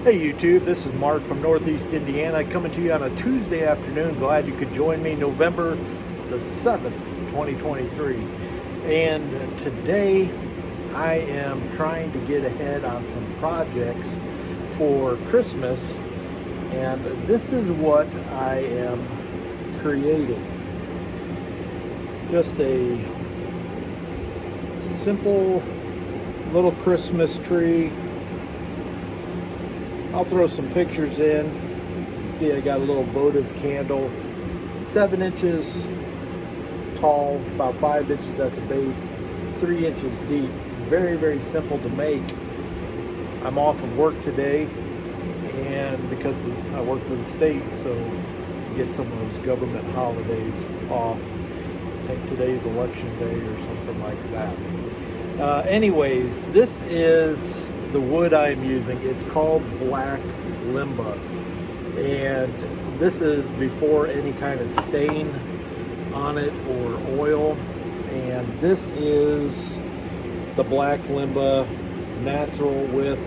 Hey YouTube, this is Mark from Northeast Indiana coming to you on a Tuesday afternoon. Glad you could join me November the 7th, 2023. And today I am trying to get ahead on some projects for Christmas. And this is what I am creating. Just a simple little Christmas tree. I'll throw some pictures in. You see, I got a little votive candle, 7 inches tall, about 5 inches at the base, 3 inches deep. Very, very simple to make. I'm off of work today, and because I work for the state, so you get some of those government holidays off. I think today's election day or something like that. Anyways, this is the wood I'm using. It's called Black Limba, and this is before any kind of stain on it or oil. And this is the Black Limba natural with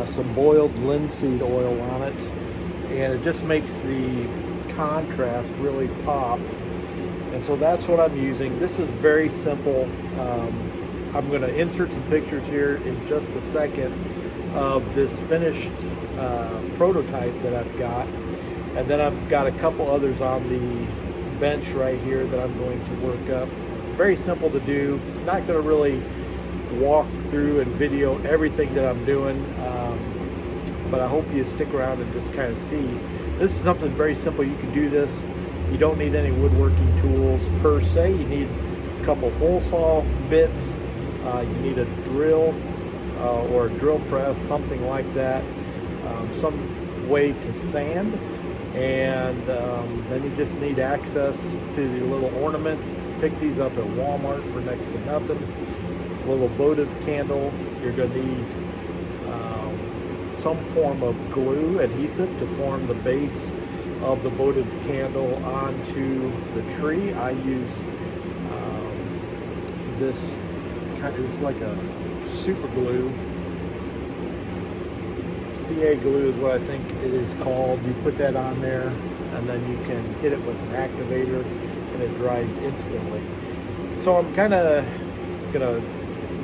some boiled linseed oil on it, and it just makes the contrast really pop. And so that's what I'm using. This is very simple. I'm going to insert some pictures here in just a second of this finished prototype that I've got. And then I've got a couple others on the bench right here that I'm going to work up. Very simple to do. Not going to really walk through and video everything that I'm doing, but I hope you stick around and just kind of see. This is something very simple. You can do this. You don't need any woodworking tools per se. You need a couple hole saw bits. You need a drill or a drill press, something like that, some way to sand, and then you just need access to the little ornaments. Pick these up at Walmart for next to nothing. A little votive candle. You're going to need some form of glue, adhesive, to form the base of the votive candle onto the tree. I use this. It's like a super glue. CA glue is what I think it is called. You put that on there, and then you can hit it with an activator, and it dries instantly. So I'm kind of gonna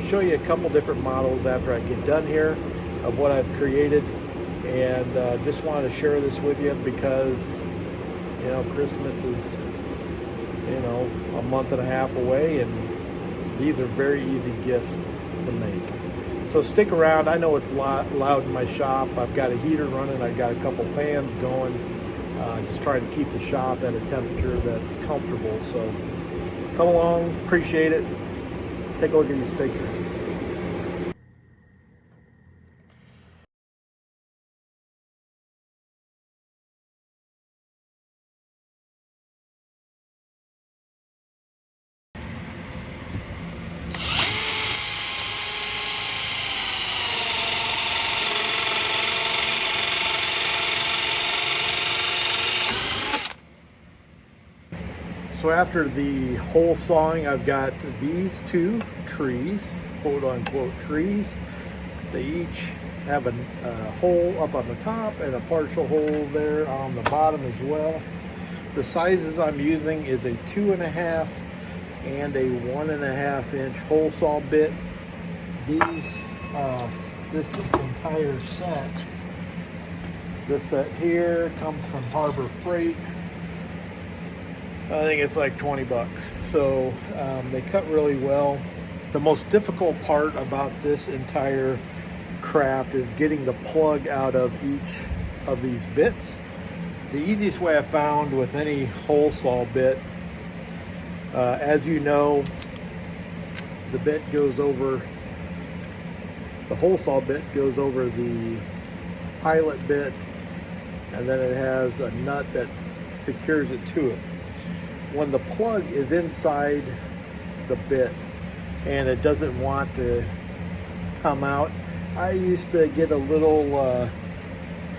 show you a couple different models after I get done here of what I've created, and just wanted to share this with you because Christmas is a month and a half away, and these are very easy gifts to make. So stick around. I know it's loud in my shop. I've got a heater running. I've got a couple fans going. Just trying to keep the shop at a temperature that's comfortable. So come along. Appreciate it. Take a look at these pictures. So after the hole sawing, I've got these two trees, quote unquote trees. They each have a hole up on the top and a partial hole there on the bottom as well. The sizes I'm using is a 2.5 and a 1.5 inch hole saw bit. This entire set, this set here comes from Harbor Freight. I think it's like 20 bucks. So they cut really well. The most difficult part about this entire craft is getting the plug out of each of these bits. The easiest way I found with any hole saw bit, as you know, the bit goes over, the hole saw bit goes over the pilot bit, and then it has a nut that secures it to it. When the plug is inside the bit and it doesn't want to come out, I used to get a little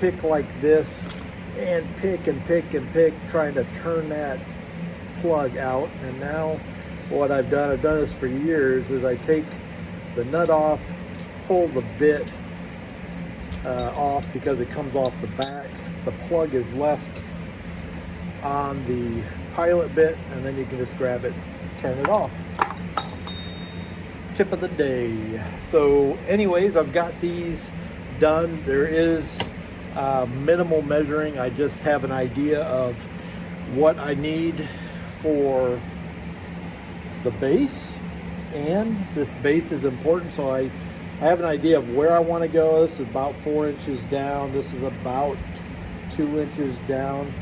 pick like this and pick and pick and pick, trying to turn that plug out. And now what I've done this for years, is I take the nut off, pull the bit off because it comes off the back. The plug is left on the pilot bit, and then you can just grab it, turn it off. Tip of the day. So anyways, I've got these done. There is minimal measuring. I just have an idea of what I need for the base, and this base is important, so I have an idea of where I want to go. This is about 4 inches down. This is about 2 inches down.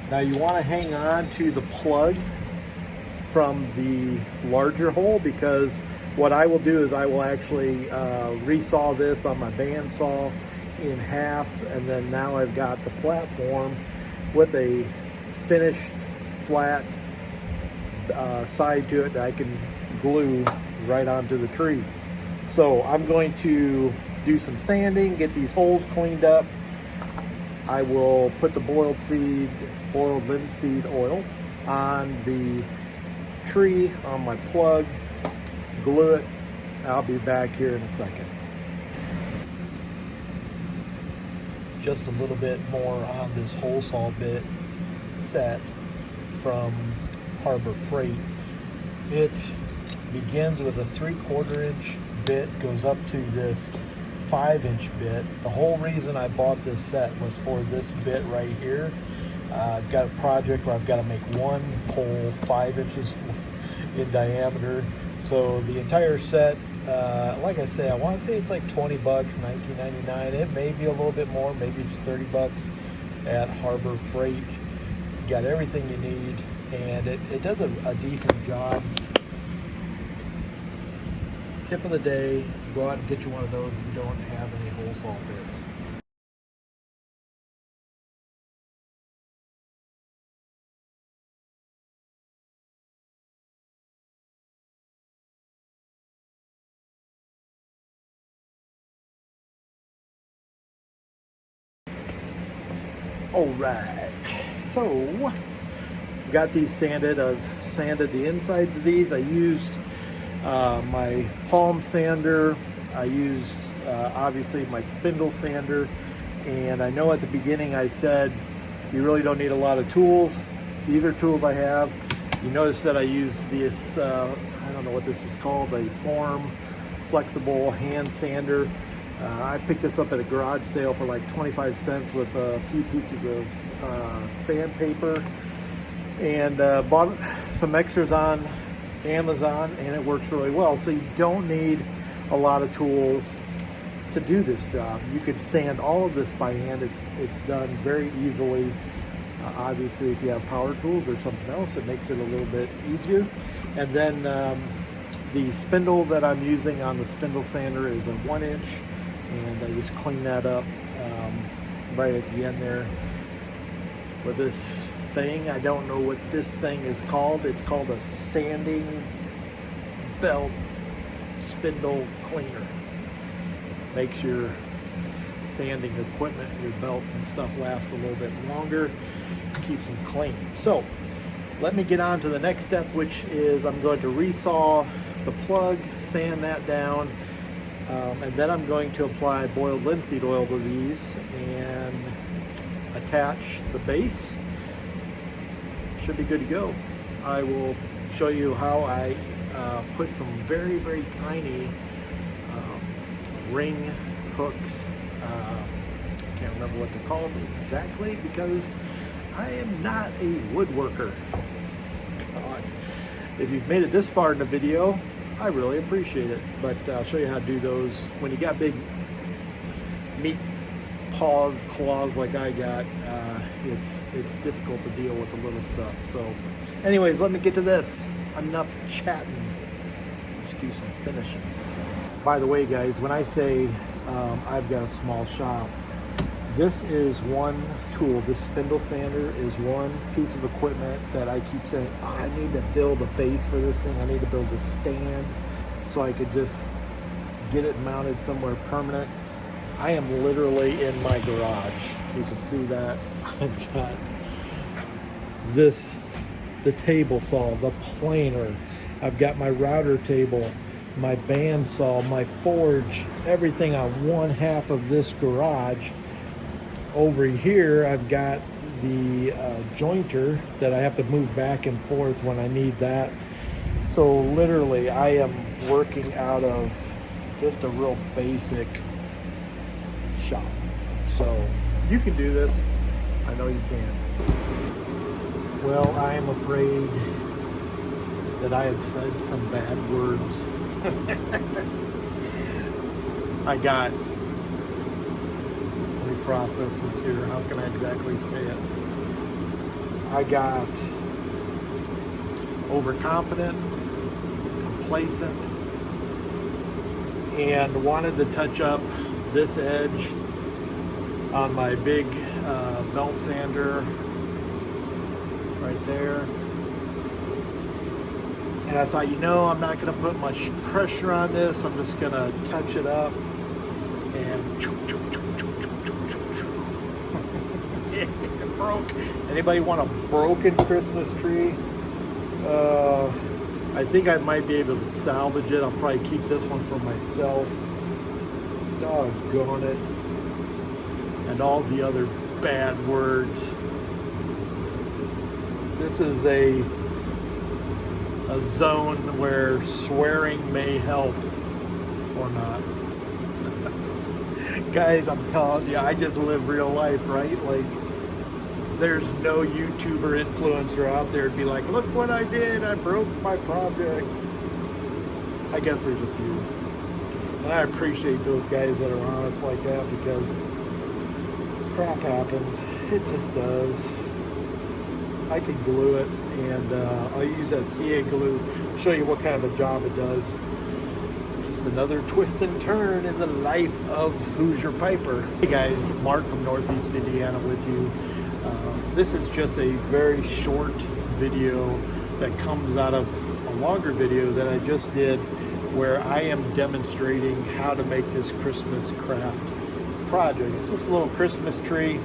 Now you want to hang on to the plug from the larger hole, because what I will do is I will actually resaw this on my bandsaw in half, and then now I've got the platform with a finished flat side to it that I can glue right onto the tree. So I'm going to do some sanding, get these holes cleaned up. I will put the boiled linseed oil on the tree, on my plug, glue it. I'll be back here in a second. Just a little bit more on this hole saw bit set from Harbor Freight. It begins with a 3/4 inch bit, goes up to this 5-inch bit. The whole reason I bought this set was for this bit right here. I've got a project where I've got to make one hole 5 inches in diameter. So the entire set, like I say, I want to say it's like 20 bucks, $19.99. It may be a little bit more, maybe it's 30 bucks at Harbor Freight. Got everything you need, and it does a decent job. Tip of the day, go out and get you one of those if you don't have any hole saw bits. All right, so got these sanded. I've sanded the insides of these. I used my palm sander. I used obviously my spindle sander, and I know at the beginning I said you really don't need a lot of tools. These are tools I have. You notice that I use this, I don't know what this is called, a form flexible hand sander. I picked this up at a garage sale for like 25 cents with a few pieces of sandpaper, and bought some extras on Amazon, and it works really well. So you don't need a lot of tools to do this job. You could sand all of this by hand. It's done very easily. Obviously, if you have power tools or something else, it makes it a little bit easier. And then the spindle that I'm using on the spindle sander is a 1-inch, and I just clean that up right at the end there with this thing. I don't know what this thing is called. It's called a sanding belt spindle cleaner. Makes your sanding equipment, your belts and stuff last a little bit longer, keeps them clean. So let me get on to the next step, which is I'm going to resaw the plug, sand that down, and then I'm going to apply boiled linseed oil to these and attach the base. Should be good to go. I will show you how I put some very, very tiny ring hooks. I can't remember what they're called exactly because I am not a woodworker. God. If you've made it this far in the video, I really appreciate it. But I'll show you how to do those. When you got big meat paws, claws like I got, it's difficult to deal with the little stuff. So anyways, let me get to this. Enough chatting. Let's do some finishing. By the way, guys, when I say I've got a small shop, this is one tool. This spindle sander is one piece of equipment that I keep saying, oh, I need to build a base for this thing. I need to build a stand so I could just get it mounted somewhere permanent. I am literally in my garage. You can see that. I've got this, the table saw, the planer. I've got my router table. my bandsaw, my forge, everything on one half of this garage. Over here, I've got the jointer that I have to move back and forth when I need that. So literally, I am working out of just a real basic shop. So you can do this. I know you can. Well, I am afraid that I have said some bad words. I got, let me process this here. How can I exactly say it? I got overconfident, complacent, and wanted to touch up this edge on my big belt sander right there. And I thought, you know, I'm not going to put much pressure on this. I'm just going to touch it up and it broke. Anybody want a broken Christmas tree? I think I might be able to salvage it. I'll probably keep this one for myself. Doggone it. And all the other bad words. This is a zone where swearing may help or not. Guys, I'm telling you, I just live real life, right? Like, there's no YouTuber influencer out there to be like, look what I did, I broke my project. I guess there's a few. And I appreciate those guys that are honest like that, because crap happens. It just does. I can glue it, and I'll use that CA glue, show you what kind of a job it does. Just another twist and turn in the life of Hoosier Piper. Hey guys, Mark from Northeast Indiana with you. This is just a very short video that comes out of a longer video that I just did, where I am demonstrating how to make this Christmas craft project. It's just a little Christmas tree.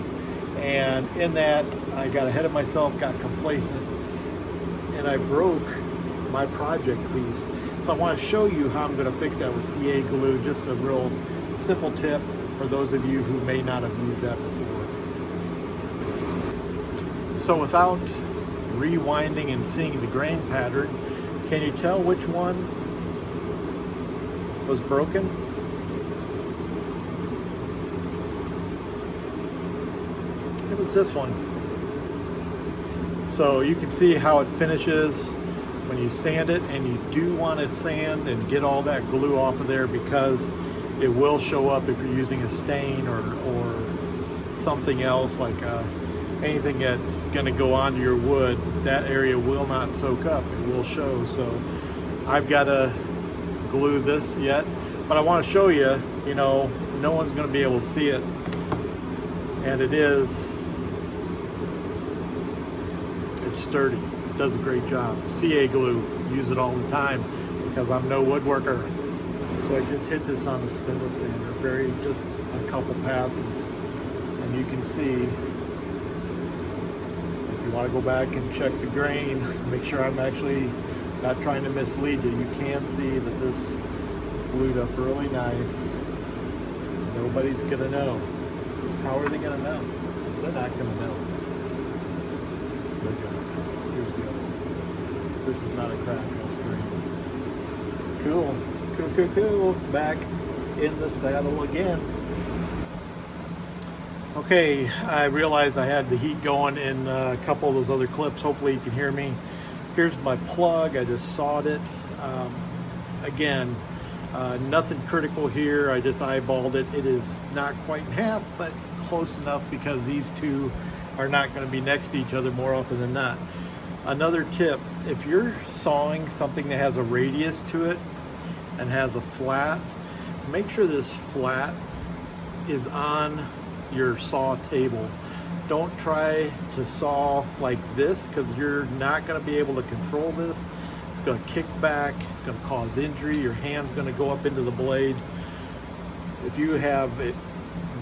And in that, I got ahead of myself, got complacent, and I broke my project piece. So I want to show you how I'm going to fix that with CA glue. Just a real simple tip for those of you who may not have used that before. So without rewinding and seeing the grain pattern, can you tell which one was broken? It was this one. So you can see how it finishes when you sand it, and you do want to sand and get all that glue off of there, because it will show up if you're using a stain or something else, like anything that's going to go onto your wood. That area will not soak up, it will show. So I've got to glue this yet, but I want to show you, you know, no one's going to be able to see it, and it's sturdy. It does a great job. CA glue, use it all the time because I'm no woodworker. So I just hit this on the spindle sander, just a couple passes, and you can see, if you want to go back and check the grain, make sure I'm actually not trying to mislead you, you can see that this glued up really nice. Nobody's gonna know. How are they gonna know? They're not gonna know. They're gonna know. Here's the other one. This is not a crack, that's great. Cool. Cool. Back in the saddle again. Okay, I realized I had the heat going in a couple of those other clips. Hopefully you can hear me. Here's my plug. I just sawed it. Again, nothing critical here. I just eyeballed it. It is not quite in half, but close enough, because these two are not going to be next to each other more often than not. Another tip, if you're sawing something that has a radius to it and has a flat, make sure this flat is on your saw table. Don't try to saw like this, because you're not going to be able to control this. It's going to kick back, it's going to cause injury, your hand's going to go up into the blade. If you have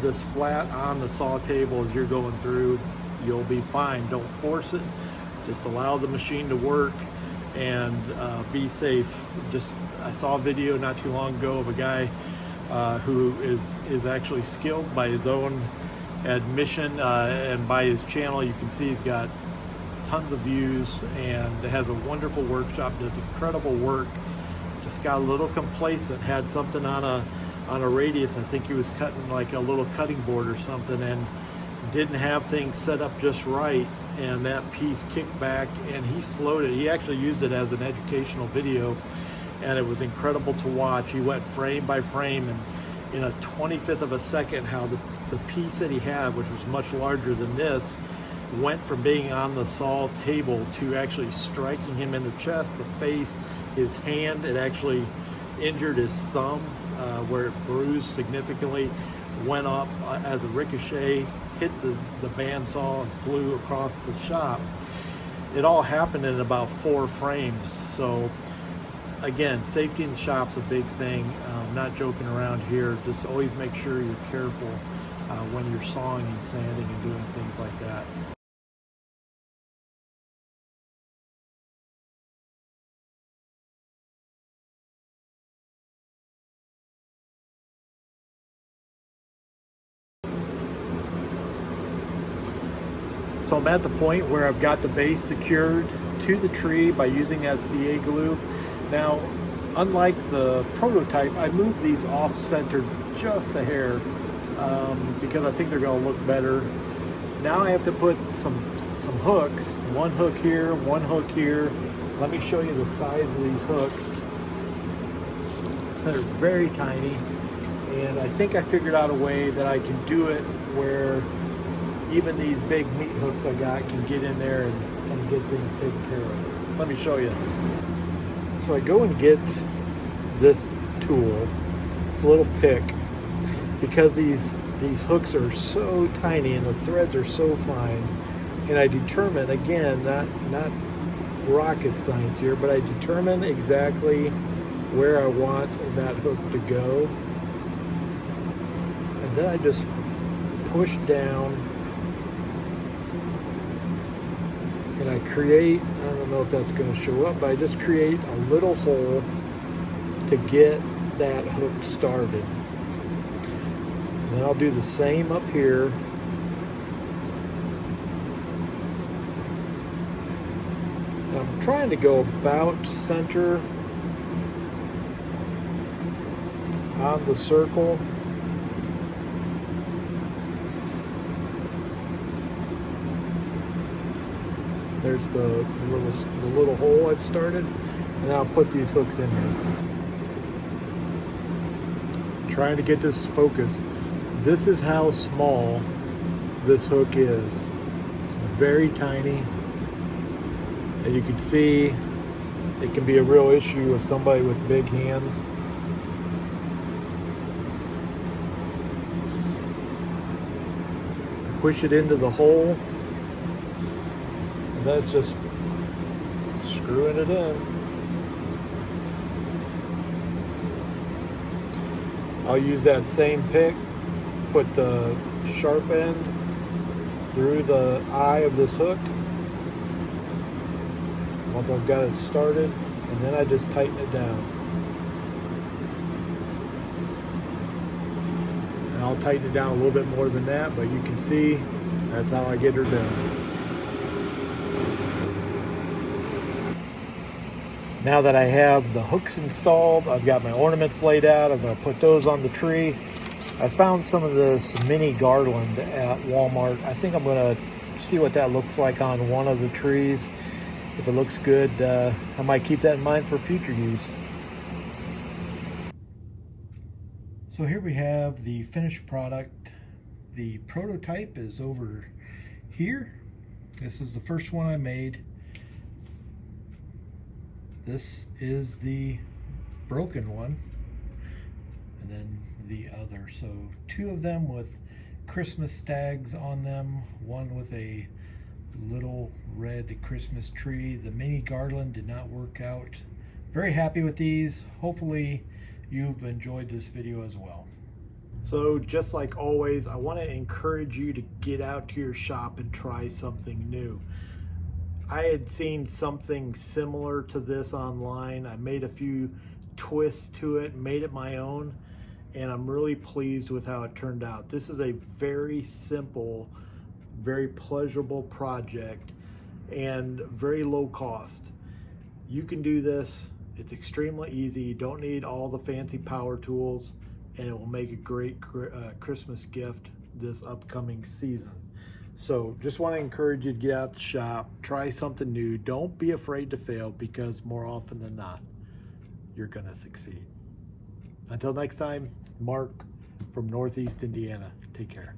this flat on the saw table as you're going through, you'll be fine. Don't force it, just allow the machine to work. and be safe. I saw a video not too long ago of a guy who is actually skilled by his own admission, and by his channel you can see he's got tons of views and has a wonderful workshop, does incredible work. Just got a little complacent, had something on a radius. I think he was cutting like a little cutting board or something, and didn't have things set up just right, and that piece kicked back and he slowed it. He actually used it as an educational video, and it was incredible to watch. He went frame by frame, and in a 25th of a second how the piece that he had, which was much larger than this, went from being on the saw table to actually striking him in the chest, the face, his hand. It actually injured his thumb, where it bruised significantly, went up as a ricochet, hit the bandsaw and flew across the shop. It all happened in about 4 frames. So again, safety in the shop's a big thing. Not joking around here. Just always make sure you're careful when you're sawing and sanding and doing things like that. So I'm at the point where I've got the base secured to the tree by using that CA glue. Now, unlike the prototype, I moved these off-center just a hair because I think they're going to look better. Now I have to put some hooks, one hook here, one hook here. Let me show you the size of these hooks. They're very tiny, and I think I figured out a way that I can do it where even these big meat hooks I got can get in there and get things taken care of. Let me show you. So I go and get this tool, this little pick, because these hooks are so tiny and the threads are so fine, and I determine, again, not rocket science here, but I determine exactly where I want that hook to go, and then I just push down and I create, I don't know if that's going to show up, but I just create a little hole to get that hook started. And then I'll do the same up here. I'm trying to go about center on the circle. There's the little hole I've started, and I'll put these hooks in here. Trying to get this focus. This is how small this hook is. It's very tiny. And you can see it can be a real issue with somebody with big hands. Push it into the hole. And that's just screwing it in. I'll use that same pick, put the sharp end through the eye of this hook once I've got it started, and then I just tighten it down. And I'll tighten it down a little bit more than that, but you can see that's how I get her done. Now that I have the hooks installed, I've got my ornaments laid out. I'm going to put those on the tree. I found some of this mini garland at Walmart. I think I'm going to see what that looks like on one of the trees. If it looks good, I might keep that in mind for future use. So here we have the finished product. The prototype is over here. This is the first one I made. This is the broken one, and then the other. So 2 of them with Christmas tags on them, one with a little red Christmas tree. The mini garland did not work out. Very happy with these. Hopefully you've enjoyed this video as well. So just like always, I want to encourage you to get out to your shop and try something new. I had seen something similar to this online. I made a few twists to it, made it my own, and I'm really pleased with how it turned out. This is a very simple, very pleasurable project and very low cost. You can do this. It's extremely easy. You don't need all the fancy power tools, and it will make a great Christmas gift this upcoming season. So just want to encourage you to get out the shop, try something new. Don't be afraid to fail, because more often than not, you're going to succeed. Until next time, Mark from Northeast Indiana. Take care.